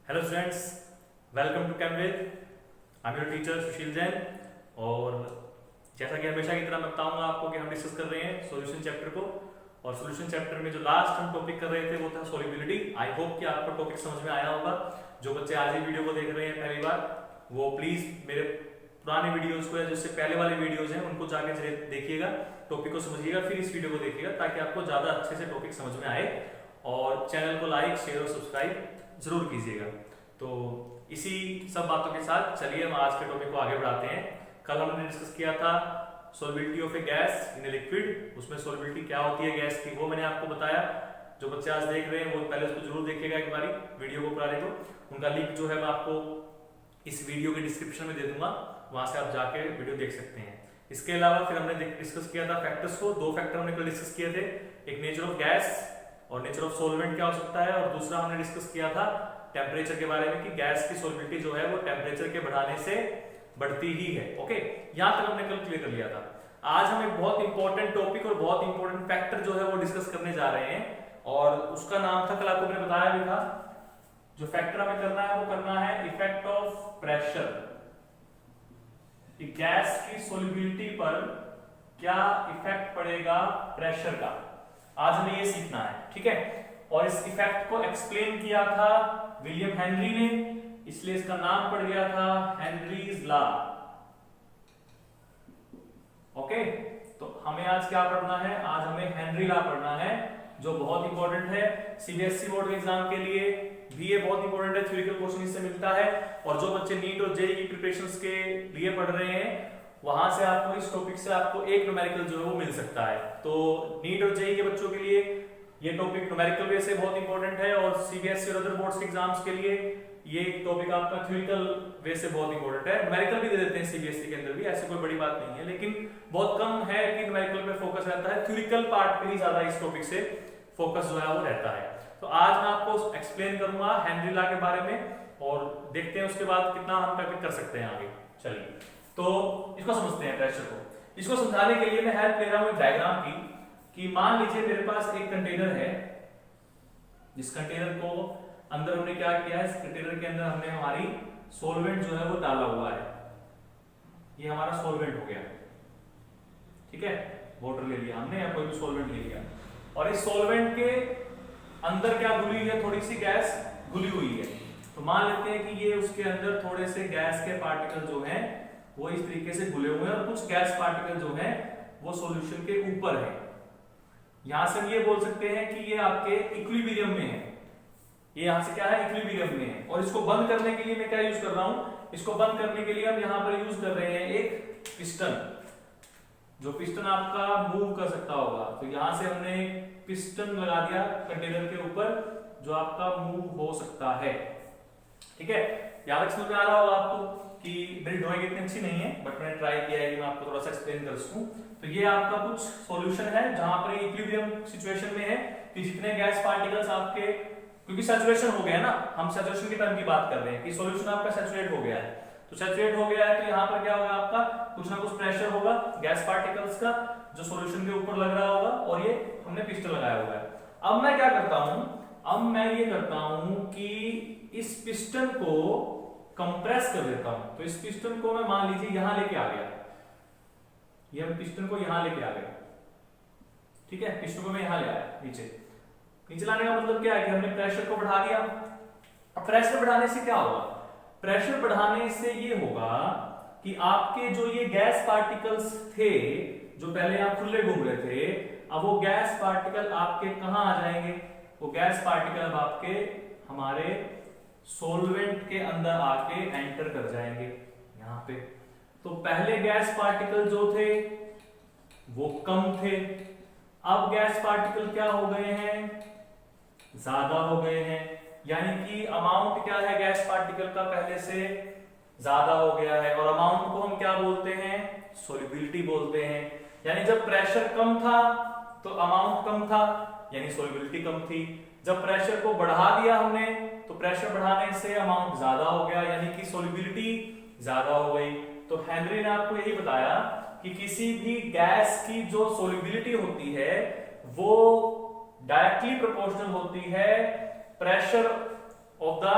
Hello students, welcome to कैमवेद। I am your teacher Sushil Jain. और जैसा कि हमेशा की तरह मैं बताऊंगा आपको कि हम डिस्कस कर रहे हैं सॉल्यूशन चैप्टर को। और सॉल्यूशन चैप्टर में जो लास्ट हम टॉपिक कर रहे थे वो था सॉल्युबिलिटी। आई होप कि आपको टॉपिक समझ में आया होगा। जो बच्चे आज ही वीडियो को देख रहे हैं पहली बार, वो प्लीज मेरे पुराने वीडियोस को या जिससे पहले वाले वीडियोस हैं उनको जाके देखिएगा, टॉपिक को समझिएगा, फिर इस वीडियो को देखिएगा ताकि आपको ज्यादा अच्छे से टॉपिक समझ में आए। और चैनल को लाइक, शेयर और सब्सक्राइब जरूर कीजिएगा। तो इसी सब बातों के साथ चलिए हम आज के टॉपिक को आगे बढ़ाते हैं। कल हमने डिस्कस किया था solubility of A gas in a liquid. उसमें सॉल्युबिलिटी क्या होती है गैस की, वो मैंने आपको बताया। जो बच्चे आज देख रहे हैं वो पहले उसको जरूर देखिएगा एक बारी वीडियो को पुराने को। उनका लिंक जो है मैं आपको इस वीडियो के डिस्क्रिप्शन में दे दूंगा, वहां से आप जाके वीडियो देख सकते हैं। इसके अलावा फिर हमने डिस्कस किया था फैक्टर्स को। दो फैक्टर हमने कल डिस्कस किए थे, एक नेचर ऑफ गैस और नेचर ऑफ सॉल्वेंट क्या हो सकता है, और दूसरा हमने डिस्कस किया था टेम्परेचर के बारे में कि गैस की सॉल्युबिलिटी जो है वो टेम्परेचर के बढ़ाने से बढ़ती ही है। ओके, यहां तक हमने कल क्लियर कर लिया था। आज हम एक बहुत इंपॉर्टेंट टॉपिक और बहुत इंपॉर्टेंट फैक्टर जो है वो डिस्कस करने जा रहे हैं, और उसका नाम था, कल आपको मैंने बताया भी था, जो फैक्टर हमें करना है वो करना है इफेक्ट ऑफ प्रेशर। गैस की सॉल्युबिलिटी पर क्या इफेक्ट पड़ेगा प्रेशर का, आज हमें ये सीखना है। ठीक है, और इस इफेक्ट को एक्सप्लेन किया था विलियम हेनरी ने, इसलिए इसका नाम पड़ गया था हेनरीज लॉ। ओके, तो हमें आज क्या पढ़ना है, आज हमें हेनरी लॉ पढ़ना है, जो बहुत इंपॉर्टेंट है सीबीएसई बोर्ड के एग्जाम के लिए भी। ये बहुत इंपॉर्टेंट है, थ्योरेटिकल क्वेश्चन इससे मिलता है। और जो बच्चे नीट और जेईई की प्रिपरेशंस के लिए पढ़ रहे हैं, वहां से आपको इस टॉपिक से आपको एक न्यूमेरिकल जो है वो मिल सकता है। तो नीट और जेईई के बच्चों के लिए ये टॉपिक न्यूमेरिकल वे से बहुत इंपॉर्टेंट है, और सीबीएसई और अदर बोर्ड्स के एग्जाम्स के लिए ये टॉपिक आपका थ्योरेटिकल वे से बहुत इंपॉर्टेंट है। न्यूमेरिकल भी दे देते हैं सीबीएसई के अंदर भी, ऐसी कोई बड़ी बात नहीं है, लेकिन बहुत कम है कि न्यूमेरिकल पे फोकस रहता है। थ्योरेटिकल पार्ट पे ही ज्यादा इस टॉपिक से फोकस जो है वो रहता है। तो आज मैं आपको एक्सप्लेन करूंगा हेनरी लॉ के बारे में, और देखते हैं उसके बाद कितना हम टॉपिक कर सकते हैं आगे। चलिए, तो इसको समझते हैं प्रेशर को। इसको समझाने के लिए मैं हेल्प ले रहा हूं एक डायग्राम की, कि मान लीजिए मेरे पास एक कंटेनर है, जिस कंटेनर को अंदर हमने क्या किया है, इस कंटेनर के अंदर हमने हमारी सॉल्वेंट जो है वो डाला हुआ है। ये हमारा सॉल्वेंट हो गया। ठीक है, वाटर ले लिया हमने या कोई भी सॉल्वेंट ले लिया, और इस सॉल्वेंट के अंदर क्या घुली हुई है, थोड़ी सी गैस घुली हुई है। तो मान लेते हैं कि ये उसके अंदर थोड़े से गैस के पार्टिकल जो हैं वो इस तरीके से घुले हुए हैं, और कुछ गैस पार्टिकल जो हैं वो सॉल्यूशन के ऊपर है। यहां से हम ये बोल सकते हैं कि ये आपके इक्विलिब्रियम में है। ये यहां से क्या है, इक्विलिब्रियम में है। और इसको बंद करने के लिए मैं क्या यूज कर रहा हूं, इसको बंद करने के लिए हम यहां पर यूज कर रहे हैं एक पिस्टन, जो पिस्टन आपका मूव कर सकता होगा। तो यहां से हमने पिस्टन लगा दिया कंटेनर के ऊपर, जो आपका मूव हो सकता है। ठीक है, याद रखने में आ रहा होगा आपको कि मेरी ड्राइंग इतनी अच्छी नहीं है, बट मैंने ट्राई किया है कि मैं आपको थोड़ा सा एक्सप्लेन कर सकूं। तो ये आपका कुछ सॉल्यूशन है जहां पर इक्विलिब्रियम सिचुएशन में है, कि जितने गैस पार्टिकल्स आपके, क्योंकि सैचुरेशन हो गया ना, हम सैचुरेशन के टाइम की बात कर रहे हैं कि सॉल्यूशन आपका सैचुरेट हो गया है। तो सैचुरेट हो गया है, तो यहाँ पर क्या होगा, आपका कुछ ना कुछ प्रेशर होगा गैस पार्टिकल्स का, जो सॉल्यूशन के ऊपर लग रहा होगा, और ये हमने पिस्टन लगाया हुआ है। अब मैं क्या करता हूं, अब मैं ये करता हूं कि इस पिस्टन को कंप्रेस कर देता हूं। तो इस पिस्टन को मैं मान लीजिए यहां लेके आ गया, ये हम पिस्टन को यहां लेके आ गए। ठीक है, पिस्टन को मैं यहां ले आया, नीचे लाने का मतलब क्या है कि हमने प्रेशर को बढ़ा दिया। अब प्रेशर बढ़ाने से क्या होगा, प्रेशर बढ़ाने से ये होगा कि आपके जो ये गैस पार्टिकल्स थे, जो पहले यहां खुले घूम रहे थे, अब वो गैस पार्टिकल आपके कहां आ जाएंगे, वो गैस पार्टिकल अब आपके हमारे सॉल्वेंट के अंदर आके एंटर कर जाएंगे यहां पे। तो पहले गैस पार्टिकल जो थे वो कम थे, अब गैस पार्टिकल क्या हो गए हैं, ज्यादा हो गए हैं। यानी कि अमाउंट क्या है गैस पार्टिकल का, पहले से ज्यादा हो गया है, और अमाउंट को हम क्या बोलते हैं, सॉल्युबिलिटी बोलते हैं। यानी जब प्रेशर कम था तो अमाउंट कम था, यानी सॉल्युबिलिटी कम थी। जब प्रेशर को बढ़ा दिया हमने, तो प्रेशर बढ़ाने से अमाउंट ज्यादा हो गया, यानी कि सॉल्युबिलिटी ज्यादा हो गई। तो हेनरी ने आपको यही बताया कि किसी भी गैस की जो सॉल्युबिलिटी होती है वो डायरेक्टली प्रोपोर्शनल होती है प्रेशर ऑफ द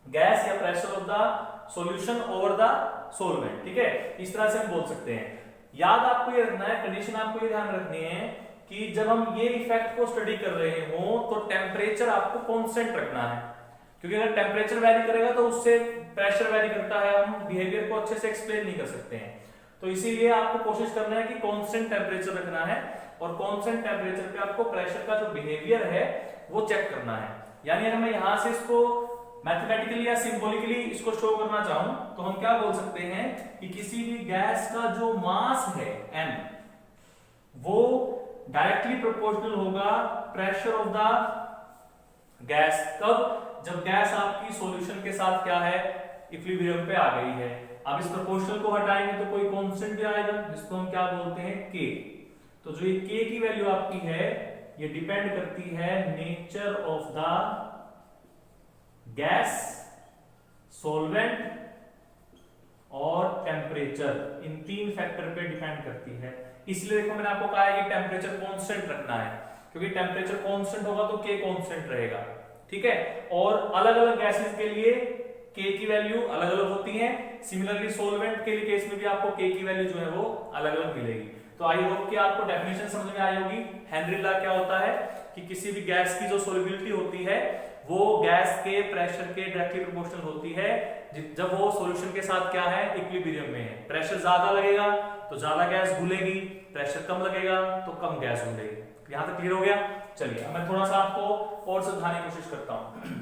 गैस या pressure of the solution over the solvent. ठीक है, इस तरह से हम बोल सकते हैं। याद आपको ये रखना है, कंडीशन आपको ये ध्यान रखनी है कि जब हम ये इफेक्ट को स्टडी कर रहे हो तो टेम्परेचर आपको कांस्टेंट रखना है, क्योंकि अगर टेम्परेचर वेरी करेगा तो उससे प्रेशर वेरी करता है, हम बिहेवियर को अच्छे से एक्सप्लेन नहीं कर सकते हैं। तो इसीलिए आपको कोशिश करना है कि कांस्टेंट टेम्परेचर रखना है, और कांस्टेंट टेम्परेचर पे आपको प्रेशर का जो बिहेवियर है वो चेक करना है। यानी अगर मैं यहां से इसको मैथमेटिकली या सिंबॉलिकली इसको शो करना चाहूं तो हम क्या बोल सकते हैं कि किसी भी गैस का जो मास है m, वो डायरेक्टली प्रोपोर्शनल होगा प्रेशर ऑफ द गैस। कब? जब गैस आपकी सॉल्यूशन के साथ क्या है, इक्विलिब्रियम पे आ गई है। अब इस प्रोपोर्शनल को हटाएंगे तो कोई कांस्टेंट भी आएगा, जिसको हम क्या बोलते हैं k। तो जो ये k की वैल्यू आपकी है ये डिपेंड करती है nature of the gas, solvent और टेम्परेचर, इन तीन फैक्टर पे डिपेंड करती है। इसलिए देखो मैंने आपको कहा है कि टेम्परेचर कांस्टेंट रखना है, क्योंकि टेम्परेचर कांस्टेंट होगा तो k कांस्टेंट रहेगा। ठीक है, और अलग अलग गैसेस के लिए k की वैल्यू अलग अलग होती है। सिमिलरली सॉल्वेंट के लिए केस में भी आपको k की वैल्यू जो है वो अलग अलग मिलेगी। तो आई होप कि आपको डेफिनेशन समझ में आई होगी। हेनरी लॉ क्या होता है कि किसी भी गैस की जो सोल्युबिलिटी होती है वो गैस के प्रेशर के डायरेक्टली प्रोपोर्शनल होती है जब वो सॉल्यूशन के साथ क्या है, इक्विलिब्रियम में है। प्रेशर ज्यादा लगेगा तो ज्यादा गैस घुलेगी, प्रेशर कम लगेगा तो कम गैस घुलेगी। यहां तक क्लियर हो गया? चलिए अब मैं थोड़ा सा आपको और समझाने की कोशिश करता हूं।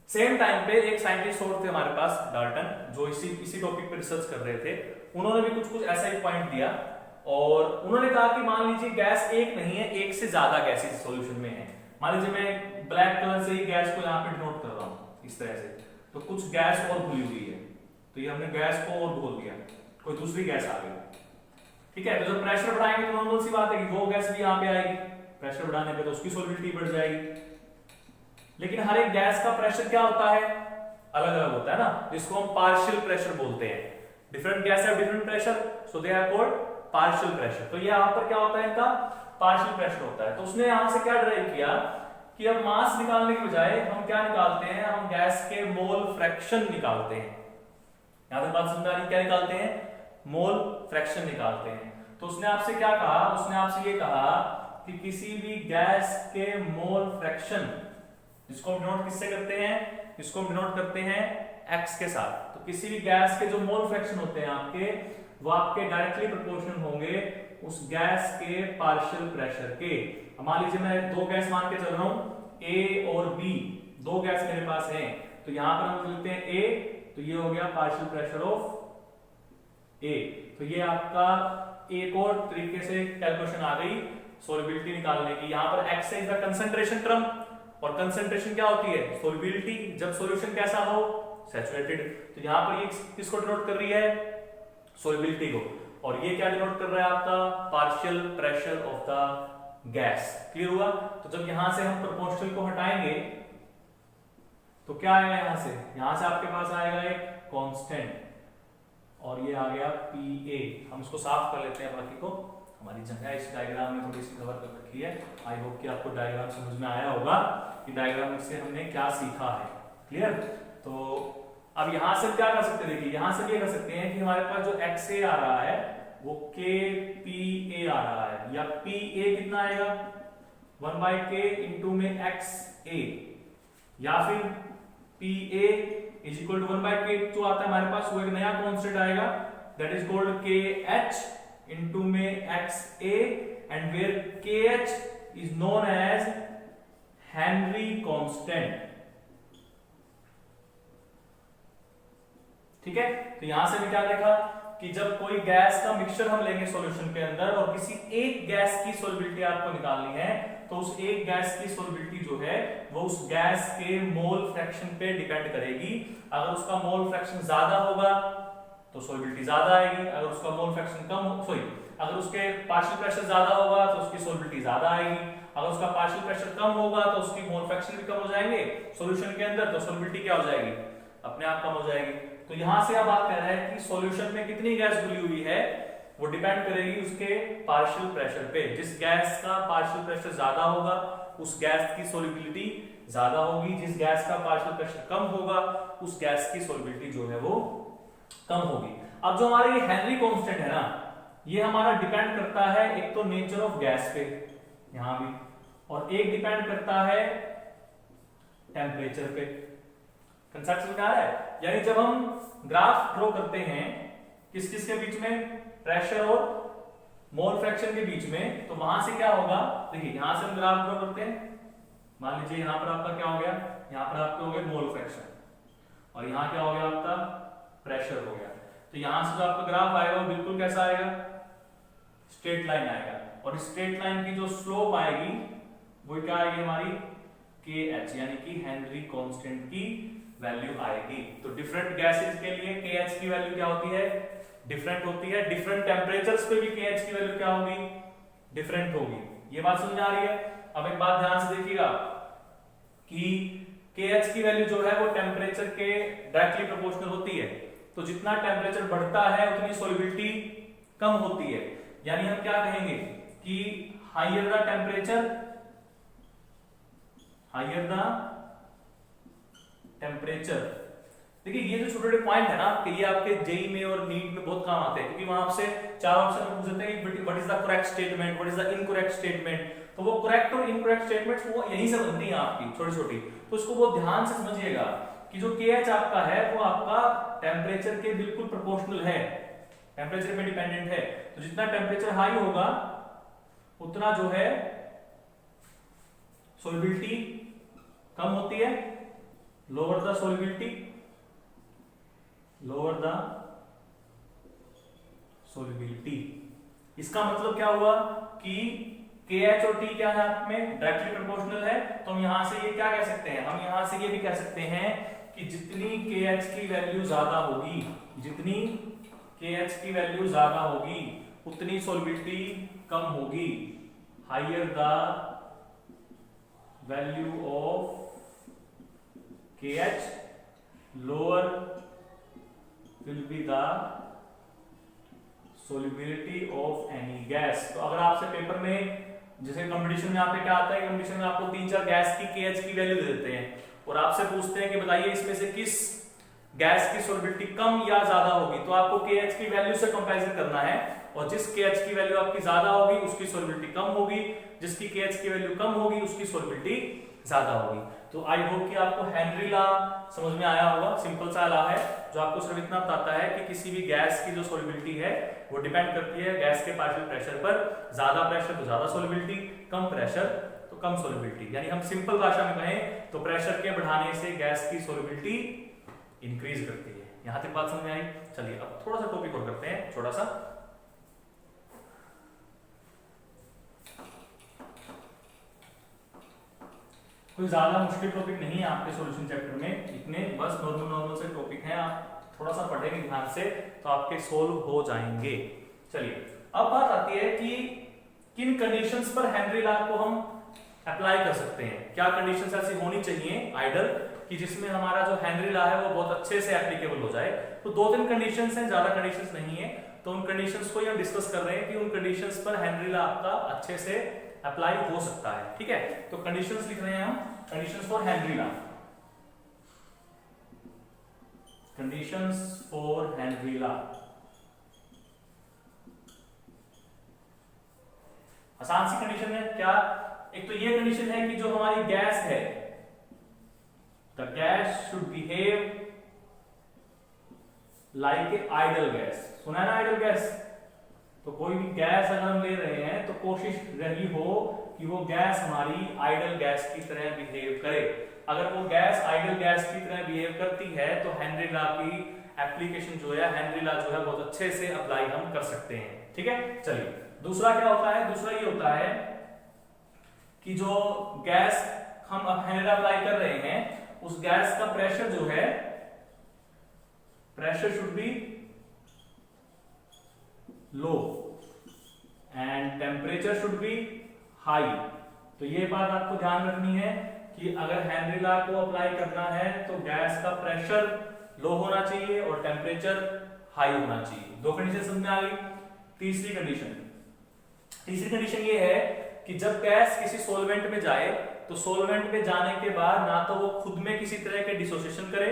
सेम टाइम पे एक साइंटिस्ट और थे हमारे पास, डाल्टन, जो इसी टॉपिक पे रिसर्च कर रहे थे। उन्होंने भी कुछ ऐसा ही पॉइंट दिया, और उन्होंने कहा कि मान लीजिए गैस एक नहीं है, एक से ज्यादा गैसेस सॉल्यूशन में है। मान लीजिए मैं ब्लैक कलर से ही गैस को यहाँ पे डिनोट कर रहा हूँ इस तरह से, तो कुछ गैस और घुली हुई है, तो ये हमने गैस को और घोल दिया, कोई दूसरी गैस आ गई। ठीक है, तो जब प्रेशर बढ़ाएंगे तो नॉर्मल सी बात है कि वो गैस भी यहाँ पे आएगी, प्रेशर बढ़ाने पे तो उसकी सॉल्युबिलिटी बढ़ जाएगी। लेकिन हर एक गैस का प्रेशर क्या होता है, अलग अलग होता है ना, जिसको हम पार्शियल प्रेशर बोलते हैं। Different gas have different pressure, so they are called partial pressure. तो ये यहाँ पर क्या होता है, इनका पार्शियल प्रेशर होता है। तो उसने यहाँ से क्या ड्राइव किया कि अब मास निकालने के बजाय हम क्या निकालते हैं, हम गैस के मोल फ्रैक्शन निकालते हैं। यहां तक बात समझ आ रही, क्या निकालते हैं, मोल फ्रैक्शन निकालते हैं। तो उसने आपसे क्या कहा, उसने आपसे ये कहा कि किसी भी गैस के मोल फ्रैक्शन, जिसको हम डिनोट किससे करते हैं, इसको हम डिनोट करते हैं x के साथ। तो किसी भी गैस के जो मोल फ्रैक्शन होते हैं आपके, वो आपके डायरेक्टली प्रोपोर्शनल होंगे उस गैस के पार्शियल प्रेशर के। मान लीजिए मैं दो गैस मान के चल रहा हूं, A और B, दो गैस मेरे पास हैं, तो यहां पर हम लिखते हैं A, तो ये हो गया पार्शियल प्रेशर ऑफ A। तो ये आपका एक और तरीके से कैलकुलेशन आ गई सॉल्युबिलिटी निकालने की। यहां पर x is the concentration term, और कंसंट्रेशन क्या होती है, सॉल्युबिलिटी, जब सॉल्यूशन कैसा हो, सैचुरेटेड। तो यहां पर ये किसको डिनोट कर रही है, सॉल्युबिलिटी को, और ये क्या डिनोट कर रहा है आपका, partial pressure of the gas. Clear हुआ? तो जब यहां से हम प्रोपोर्शनल को हटाएंगे तो क्या आएगा, यहां से आपके पास आएगा एक कांस्टेंट, और ये आ गया PA। हम इसको साफ कर लेते हैं, बाकी को हमारी जगह इस डायग्राम में थोड़ी सी कवर कर रखी है। आई होप कि आपको डायग्राम समझ में आया होगा कि डायग्राम से हमने क्या सीखा है। क्लियर? तो अब यहां से क्या कर सकते हैं, देखिए यहां से ये कर सकते हैं कि हमारे पास जो XA आ रहा है वो KPA आ रहा है, या PA कितना आएगा, 1/K इंटू में XA, या फिर PA is equal to 1/K जो आता है हमारे पास, वो एक नया कॉन्स्टेंट आएगा, that is called KH into में XA, and where KH is known as Henry constant. ठीक है, तो यहां से भी क्या देखा कि जब कोई गैस का मिक्सचर हम लेंगे सॉल्यूशन के अंदर, और किसी एक गैस की सॉल्युबिलिटी आपको निकालनी है, तो उस एक गैस की सॉल्युबिलिटी जो है वो उस गैस के मोल फ्रैक्शन पे डिपेंड करेगी। अगर उसका मोल फ्रैक्शन ज्यादा होगा तो सॉल्युबिलिटी ज्यादा आएगी, अगर उसका मोल फ्रैक्शन अगर उसके पार्शियल प्रेशर ज्यादा होगा तो उसकी सॉल्युबिलिटी ज्यादा आएगी, अगर उसका पार्शियल प्रेशर कम होगा तो उसकी मोल फ्रैक्शन भी कम हो जाएंगे सॉल्यूशन के अंदर, तो सॉल्युबिलिटी क्या हो जाएगी, अपने आप कम हो जाएगी। तो यहां से अब बात कर रहे हैं कि सॉल्यूशन में कितनी गैस घुली हुई है, वो डिपेंड करेगी उसके पार्शियल प्रेशर पे। जिस गैस का पार्शियल प्रेशर ज्यादा होगा उस गैस की सॉल्युबिलिटी ज्यादा होगी। जिस गैस का पार्शियल प्रेशर कम होगा उस गैस की सॉल्युबिलिटी जो है वो कम होगी। अब जो हमारा ये हेनरी कांस्टेंट है ना, ये हमारा डिपेंड करता है एक तो नेचर ऑफ गैस पे यहां भी, और एक डिपेंड करता है टेम्परेचर पे। कंसेप्ट समझ आ रहा है? यानी जब हम ग्राफ ड्रॉ करते हैं किस किस के बीच में, प्रेशर और मोल फ्रैक्शन के बीच में, तो वहां से क्या होगा, देखिए यहां से हम ग्राफ ड्रॉ करते हैं, मान लीजिए यहां पर आपका क्या हो गया, यहां पर आपके हो गए मोल फ्रैक्शन, और यहां क्या हो गया आपका प्रेशर हो गया। तो यहां से जो आपका ग्राफ आएगा वो बिल्कुल कैसा आएगा, स्ट्रेट लाइन आएगा, और स्ट्रेट लाइन की जो स्लोप आएगी वो क्या आएगी हमारी KH, यानी कि हेनरी कांस्टेंट की वैल्यू आएगी। तो डिफरेंट गैसेस के लिए KH की वैल्यू क्या होती है, डिफरेंट होती है। डिफरेंट टेम्परेचर्स पे भी KH की वैल्यू क्या होगी, डिफरेंट होगी। ये बात समझ आ रही है? अब एक बात ध्यान से देखिएगा कि KH की वैल्यू जो है वो टेम्परेचर के डायरेक्टली प्रोपोर्शनल होती है। तो जितना टेम्परेचर बढ़ता है उतनी सॉल्युबिलिटी कम होती है। यानी हम क्या कहेंगे कि higher the temperature, higher the temperature. देखिए ये जो छोटे छोटे पॉइंट है ना, कि ये आपके जेई में और नीट में बहुत काम आते हैं, क्योंकि वहां आपसे 4 ऑप्शन में पूछते हैं what is the correct statement, what is the incorrect statement. तो वो करेक्ट और इनकरेक्ट स्टेटमेंट्स वो यहीं से बनती हैं आपकी छोटी छोटी। तो इसको बहुत ध्यान से समझिएगा कि जो KH आपका है वो आपका टेम्परेचर के बिल्कुल प्रोपोर्शनल है, टेम्परेचर पे डिपेंडेंट है। तो जितना टेम्परेचर हाई होगा उतना जो है सॉल्युबिलिटी कम होती है, lower the solubility, lower the solubility. इसका मतलब क्या हुआ कि KH और T क्या है आप में डायरेक्टली प्रोपोर्शनल है। तो हम यहां से ये क्या कह सकते हैं, हम यहां से ये भी कह सकते हैं कि जितनी KH की वैल्यू ज्यादा होगी, जितनी KH की वैल्यू ज्यादा होगी उतनी सॉल्युबिलिटी कम होगी। Higher the value of KH lower will be the solubility of any gas। तो अगर आपसे पेपर में जैसे कंपटीशन में यहाँ पे क्या आता है, कंपटीशन में आपको 3-4 गैस की KH की वैल्यू दे देते हैं और आपसे पूछते हैं कि बताइए इसमें से किस गैस की सॉल्युबिलिटी कम या ज्यादा होगी। तो आपको KH की वैल्यू से कंपैरिजन करना है, और जिस KH की वैल्यू आपकी ज्यादा होगी उसकी सॉल्युबिलिटी कम होगी, जिसकी KH की वैल्यू कम होगी उसकी सॉल्युबिलिटी ज्यादा होगी। तो आई होप कि आपको हेनरी लॉ समझ में आया होगा। सिंपल सा लॉ है जो आपको सिर्फ इतना बताता है कि किसी भी गैस की जो सॉल्युबिलिटी है वो डिपेंड करती है गैस के पार्शियल प्रेशर पर। ज्यादा प्रेशर तो ज्यादा सॉल्युबिलिटी, कम प्रेशर तो कम सॉल्युबिलिटी। यानी हम सिंपल भाषा में कहें तो प्रेशर के बढ़ाने से गैस की सॉल्युबिलिटी इंक्रीज करती है। यहां तक बात समझ में आई? चलिए अब थोड़ा सा टॉपिक और करते हैं, छोटा सा। कोई ज्यादा मुश्किल टॉपिक नहीं है आपके सॉल्यूशन चैप्टर में, इतने बस नॉर्मल से टॉपिक हैं। आप थोड़ा सा पढ़ेंगे ध्यान से तो आपके सोल्व हो जाएंगे। चलिए अब बात आती है कि किन कंडीशंस पर हेनरी लॉ को हम अप्लाई कर सकते हैं। क्या कंडीशंस ऐसी होनी चाहिए आइडल कि जिसमें हमारा जो हेनरी लॉ है वो बहुत अच्छे से एप्लीकेबल हो जाए। तो 2-3 कंडीशंस हैं, ज्यादा कंडीशंस नहीं है। तो उन कंडीशंस को हम डिस्कस कर रहे हैं कि उन कंडीशंस पर हेनरी लॉ आपका अच्छे से अप्लाई हो सकता है। ठीक है, तो कंडीशंस लिख रहे हैं हम, conditions for Henry law. Conditions for Henry law. आसान सी कंडीशन है क्या? एक तो ये कंडीशन है कि जो हमारी गैस है, the gas should behave like a idol gas. सुना है ना आइडल गैस? तो कोई भी गैस अगर हम ले रहे हैं तो कोशिश रही हो कि वो गैस हमारी आइडल गैस की तरह बिहेव करे। अगर वो गैस आइडल गैस की तरह बिहेव करती है तो हेनरी लॉ की एप्लीकेशन जो है, हेनरी लॉ जो है बहुत अच्छे से अप्लाई हम कर सकते हैं। ठीक है, चलिए दूसरा क्या होता है? दूसरा ये होता है कि जो गैस हम हेनरी लॉ अप्लाई कर रहे हैं उस गैस का प्रेशर जो है, pressure should be low and temperature should be high. तो ये बात आपको ध्यान रखनी है कि अगर हेनरी लॉ को अप्लाई करना है तो गैस का प्रेशर लो होना चाहिए और टेम्परेचर हाई होना चाहिए। 2 कंडीशन समझ में आ गई। तीसरी कंडीशन ये है कि जब गैस किसी सॉल्वेंट में जाए तो सोलवेंट पे जाने के बाद ना तो वो खुद में किसी तरह के डिसोसिएशन करे,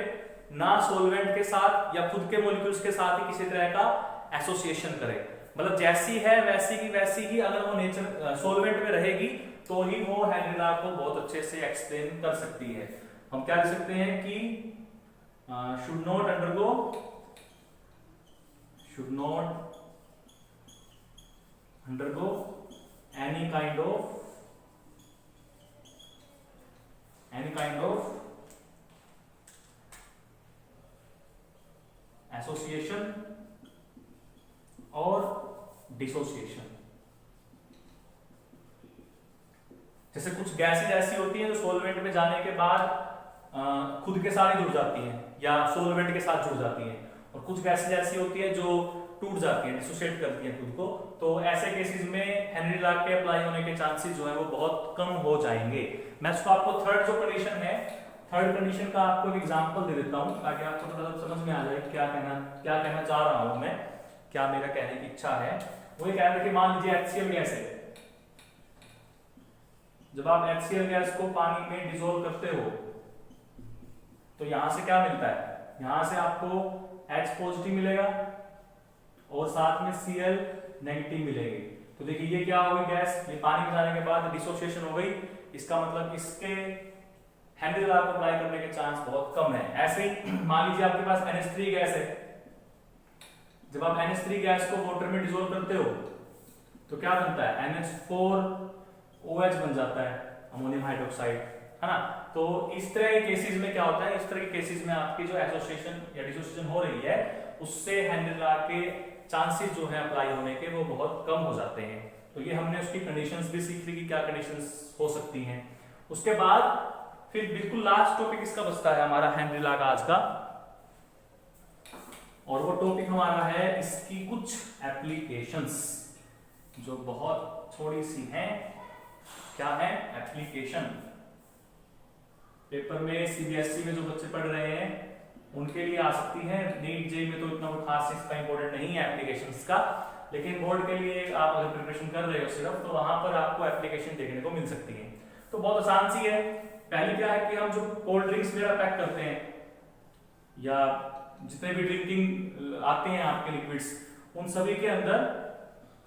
ना सोलवेंट के साथ या खुद के मॉलिक्यूल्स के साथ ही किसी तरह का एसोसिएशन करे। मतलब जैसी है वैसी की वैसी ही अगर वो नेचर सोलवेंट में रहेगी तो ही वो हेनरी ला को बहुत अच्छे से एक्सप्लेन कर सकती है। हम क्या लिख सकते हैं कि should not undergo any kind of association और dissociation। जैसे कुछ गैसेज ऐसी होती हैं जो सोलवेंट में जाने के बाद खुद के साथ ही जुड़ जाती हैं या सोलवेंट के साथ जुड़ जाती हैं, और कुछ गैसेज ऐसी होती है जो टूट जाती है, डिसोसिएट करती है खुद को। तो ऐसे केसेस में हेनरी ला के अप्लाई होने के चांसेस जो है वो बहुत कम हो जाएंगे। मैं इसको आपको थर्ड जो कंडीशन है, थर्ड कंडीशन का आपको एक एग्जांपल दे देता हूं ताकि आपको थोड़ा समझ में आ जाए क्या कहना चाह रहा हूं मैं, क्या मेरा कहने की इच्छा है। वो ये कह रहे थे कि मान लीजिए HCl गैस है, जब आप HCl गैस को पानी में डिसॉल्व करते हो तो यहां से क्या मिलता है, यहां से आपको H पॉजिटिव मिलेगा और साथ में Cl नेगेटिव मिलेगी। तो देखिए ये क्या हो गई गैस, ये पानी में जाने के बाद डिसोसिएशन हो गई, इसका मतलब इसके हेनरी ला को अप्लाई करने के चांस बहुत कम है। ऐसे ही मान लीजिए आपके पास NH3 गैस है, जब आप NH3 गैस को वाटर में डिसॉल्व करते हो तो क्या बनता है, NH4OH बन जाता है, अमोनियम हाइड्रोक्साइड, है ना। तो इस तरह के केसेस में क्या होता है, इस तरह के केसेस में आपकी जो एसोसिएशन या डिसोसिएशन हो रही है उससे हेनरी ला के चांसेस जो है अप्लाई होने के वो बहुत कम हो जाते हैं। तो ये हमने उसकी कंडीशंस भी सीख ली कि क्या कंडीशंस हो सकती हैं। उसके बाद फिर बिल्कुल लास्ट टॉपिक इसका बचता है हमारा हेनरी ला का आज का, और वो टॉपिक हमारा है इसकी कुछ एप्लीकेशंस जो बहुत थोड़ी सी हैं। क्या है एप्लीकेशन, पेपर में CBSE में जो बच्चे पढ़ रहे हैं उनके लिए आ सकती है, नीट जेईई में तो इतना खास इसका इंपॉर्टेंट नहीं है एप्लीकेशंस का, लेकिन बोर्ड के लिए आप अगर प्रिपरेशन कर रहे हो सिर्फ तो वहां पर आपको एप्लीकेशन देखने को मिल सकती है। तो बहुत आसान सी है। पहली क्या है कि हम जो कोल्ड ड्रिंक्स वगैरह पैक करते हैं या जितने भी ड्रिंकिंग आते हैं आपके लिक्विड्स, उन सभी के अंदर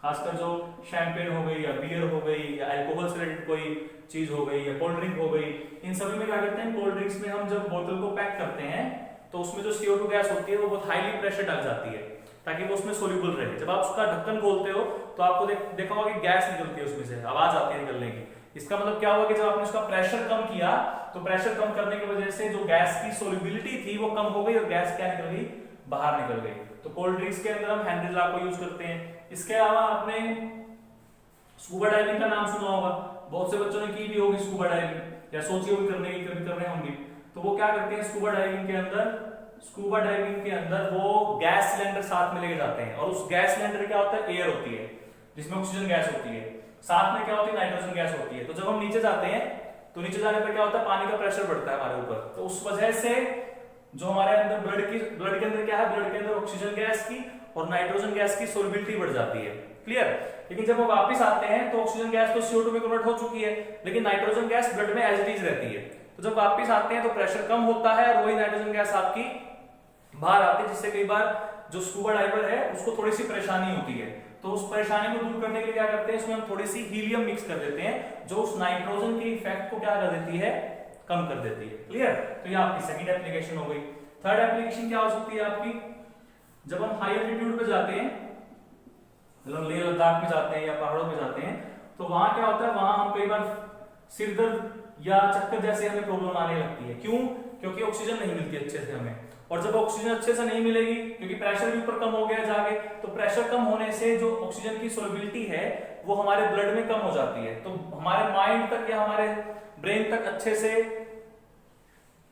खासकर जो शैंपेन हो गई या बियर हो गई या अल्कोहल से रिलेटेड कोई चीज हो गई या कोल्ड ड्रिंक हो गई, इन सभी में क्या करते हैं, कोल्ड ड्रिंक्स में हम जब बोतल को पैक करते हैं तो उसमें जो CO2 गैस होती है वो बहुत हाईली प्रेशर डाल जाती है ताकि वो उसमें सोल्यूबल रहे। जब आप उसका ढक्कन खोलते हो तो आपको देखा होगा कि गैस निकलती है, उसमें से आवाज आती है निकलने की। इसका मतलब क्या हुआ कि जब आपने उसका प्रेशर कम किया तो प्रेशर कम करने की वजह से जो गैस की सोल्यूबिलिटी थी वो कम हो गई और गैस क्या निकल गई, बाहर निकल गई। तो कोल्ड ड्रिंक्स के अंदर हम हेनरी ला को यूज करते हैं। इसके अलावा आपने स्कूबा डाइविंग का नाम सुना होगा, बहुत से बच्चों ने की भी होगी स्कूबा डाइविंग या सोची होगी करने की, कभी करने होंगी। तो वो क्या करते हैं स्कूबा डाइविंग के अंदर वो गैस सिलेंडर साथ में लेके जाते हैं, और उस गैस सिलेंडर क्या होता है, एयर होती है जिसमें ऑक्सीजन गैस होती है, साथ में क्या होती है, नाइट्रोजन गैस होती है। तो जब हम नीचे जाते हैं तो नीचे जाने पर क्या होता है, पानी का प्रेशर बढ़ता है हमारे ऊपर। तो उस वजह से जो हमारे अंदर ब्लड के अंदर क्या है, ब्लड के अंदर ऑक्सीजन गैस की और नाइट्रोजन गैस की सोल्युबिलिटी बढ़ जाती है। क्लियर। लेकिन जब हम वापस आते हैं तो ऑक्सीजन गैस तो CO2 में कन्वर्ट हो चुकी है, लेकिन नाइट्रोजन गैस ब्लड में एज इट इज रहती है। तो जब वापस आते हैं तो प्रेशर कम होता है और वही नाइट्रोजन गैस आपकी बाहर आती है, जिससे कई बार जो स्कूबा डाइवर है उसको थोड़ी सी परेशानी होती है। तो उस परेशानी को दूर करने के लिए क्या करते हैं, इसमें हम थोड़ी सी हीलियम मिक्स कर देते हैं जो उस नाइट्रोजन के इफेक्ट को क्या कर देती है, कम कर देती है। क्लियर। तो ये आपकी सेकंड एप्लीकेशन हो गई। थर्ड एप्लीकेशन क्या हो सकती है आपकी, जब हम हाई एल्टीट्यूड पे जाते हैं, मतलब लेह लद्दाख में जाते हैं या पहाड़ों में जाते हैं, तो वहां क्या होता है, वहां हम कई बार सिर दर्द या चक्कर जैसे हमें प्रॉब्लम आने लगती है। क्यों? क्योंकि ऑक्सीजन नहीं मिलती अच्छे से हमें, और जब ऑक्सीजन अच्छे से नहीं मिलेगी क्योंकि प्रेशर भी ऊपर कम हो गया जाके, तो प्रेशर कम होने से जो ऑक्सीजन की सोल्युबिलिटी है वो हमारे ब्लड में कम हो जाती है। तो हमारे माइंड तक या हमारे ब्रेन तक अच्छे से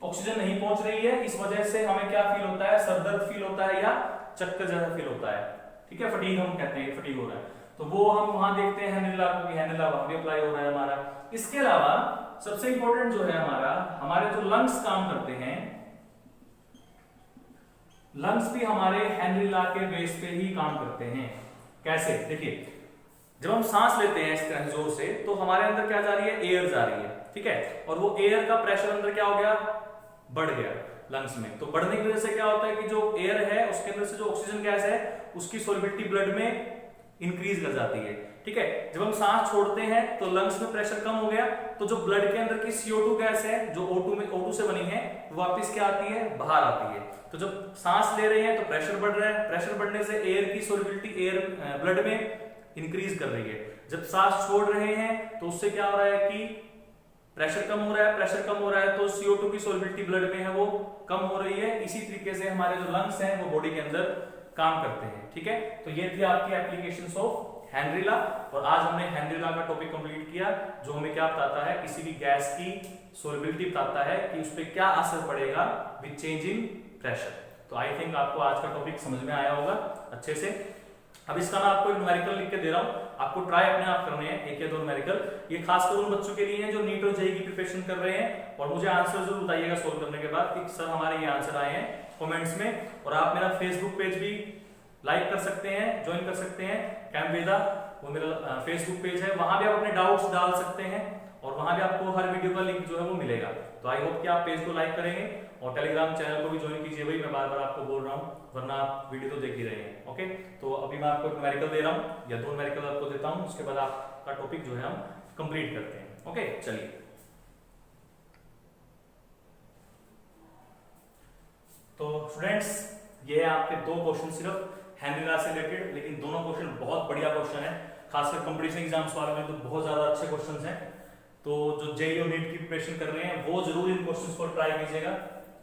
ऑक्सीजन नहीं पहुंच रही है, इस वजह से हमें क्या फील होता है, सर दर्द फील होता है या चक्कर जैसा फील होता है। ठीक है, फटीग हम कहते हैं, फटीग हो रहा है। तो वो हम वहां देखते हैं हेनरी ला को, हेनरी ला वहां भी अप्लाई हो रहा है हमारा। इसके अलावा सबसे इंपॉर्टेंट जो है हमारे जो लंग्स काम करते हैं, लंग्स भी हमारे हेनरी ला के बेस पे ही काम करते हैं। कैसे? देखिए, जब हम सांस लेते हैं इस तरह जोर से तो हमारे अंदर क्या जा रही है, एयर जा रही है। ठीक है, और वो एयर का प्रेशर अंदर क्या हो गया, बढ़ गया लंग्स में। तो बढ़ने की वजह से क्या होता है कि जो एयर है उसके अंदर से जो ऑक्सीजन गैस है उसकी सोलिबिलिटी ब्लड में इंक्रीज कर जाती है, ठीक है। जब हम सांस छोड़ते हैं तो लंग्स में प्रेशर कम हो गया, तो जो ब्लड के अंदर की CO2 गैस है जो O2 से बनी है वो वापस क्या आती है, बाहर आती है। तो जब सांस ले रहे हैं तो प्रेशर बढ़ रहा है, प्रेशर बढ़ने से एयर की सोलिबिलिटी एयर ब्लड में इंक्रीज कर रही है। जब सांस छोड़ रहे हैं तो उससे क्या हो रहा है कि प्रेशर कम हो रहा है, प्रेशर कम हो रहा है तो CO2 की सोलिबिलिटी ब्लड में है वो कम हो रही है। इसी तरीके से हमारे जो लंग्स हैं वो बॉडी के अंदर काम करते हैं, ठीक है। तो ये थी आपकी एप्लीकेशंस ऑफ हेनरी लॉ, और आज हमने हेनरी लॉ का टॉपिक कंप्लीट किया, जो हमें क्या बताता है, किसी भी गैस की सोलिबिलिटी बताता है कि उस पर क्या असर पड़ेगा विद चेंज इन प्रेशर। तो आई थिंक आपको आज का टॉपिक समझ में आया होगा अच्छे से। अब इसका मैं आपको एक न्यूमेरिकल लिख के दे रहा हूं, आपको ट्राई अपने आप करने हैं, एक या दो न्यूमेरिकल। ये खासकर उन बच्चों के लिए हैं जो नीट और जेईई की प्रिपरेशन कर रहे हैं, और मुझे आंसर जरूर बताइएगा सोल्व करने के बाद कि सर हमारे ये आंसर आए हैं कमेंट्स में। और आप मेरा फेसबुक पेज भी लाइक कर सकते हैं, ज्वाइन कर सकते हैं, कैमवेदा वो मेरा फेसबुक पेज है, वहां भी आप अपने डाउट्स डाल सकते हैं और वहां भी आपको हर वीडियो का लिंक जो है वो मिलेगा। तो आई होप कि आप पेज को लाइक करेंगे और टेलीग्राम चैनल को भी ज्वाइन कीजिए, भाई मैं बार बार आपको बोल रहा हूँ, वरना आप वीडियो तो देख ही रहे हैं। ओके, तो अभी मैं आपको न्यूमेरिकल दे रहा हूँ या दो न्यूमेरिकल आपको देता हूँ, उसके बाद आपका टॉपिक जो है हम कंप्लीट करते हैं। ओके, चलिए। तो स्टूडेंट्स, ये है आपके दो क्वेश्चन सिर्फ हेनरी लॉ से रिलेटेड, लेकिन दोनों क्वेश्चन बहुत बढ़िया क्वेश्चन है, खासकर कंपटीशन एग्जाम्स वाले में तो बहुत ज्यादा अच्छे क्वेश्चन हैं। तो जो जेईई और नीट की प्रिपरेशन कर रहे हैं वो जरूर इन क्वेश्चंस को ट्राई कीजिएगा,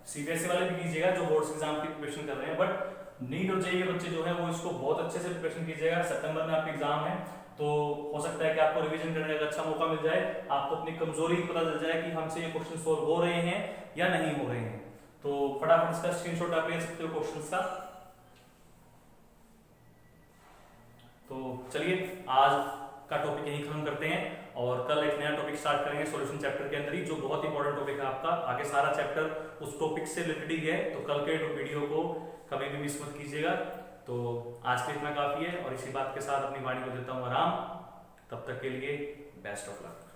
सीबीएसई वाले भी कीजिएगा जो बोर्ड्स एग्जाम की प्रिपरेशन कर रहे हैं, बट नीट और जेईई के बच्चे जो है वो इसको बहुत अच्छे से प्रिपरेशन कीजिएगा। सितंबर में आपका एग्जाम है, तो हो सकता है कि आपको रिवीजन करने का अच्छा मौका मिल जाए, आपको अपनी कमजोरी पता चल जाए कि हमसे ये क्वेश्चन सोल्व हो रहे हैं या नहीं हो रहे हैं। तो फटाफट इसका स्क्रीनशॉट आप ले सकते हो क्वेश्चंस का। तो चलिए आज का टॉपिक यही खत्म करते हैं और कल एक नया टॉपिक स्टार्ट करेंगे सॉल्यूशन चैप्टर के अंदर ही, जो बहुत इंपॉर्टेंट टॉपिक है आपका। आगे सारा चैप्टर उस टॉपिक से रिलेटेड ही है, तो कल के वीडियो को कभी भी मिस मत कीजिएगा। तो आज के इतना काफी है और इसी बात के साथ अपनी वाणी को देता हूँ आराम। तब तक के लिए बेस्ट ऑफ लक।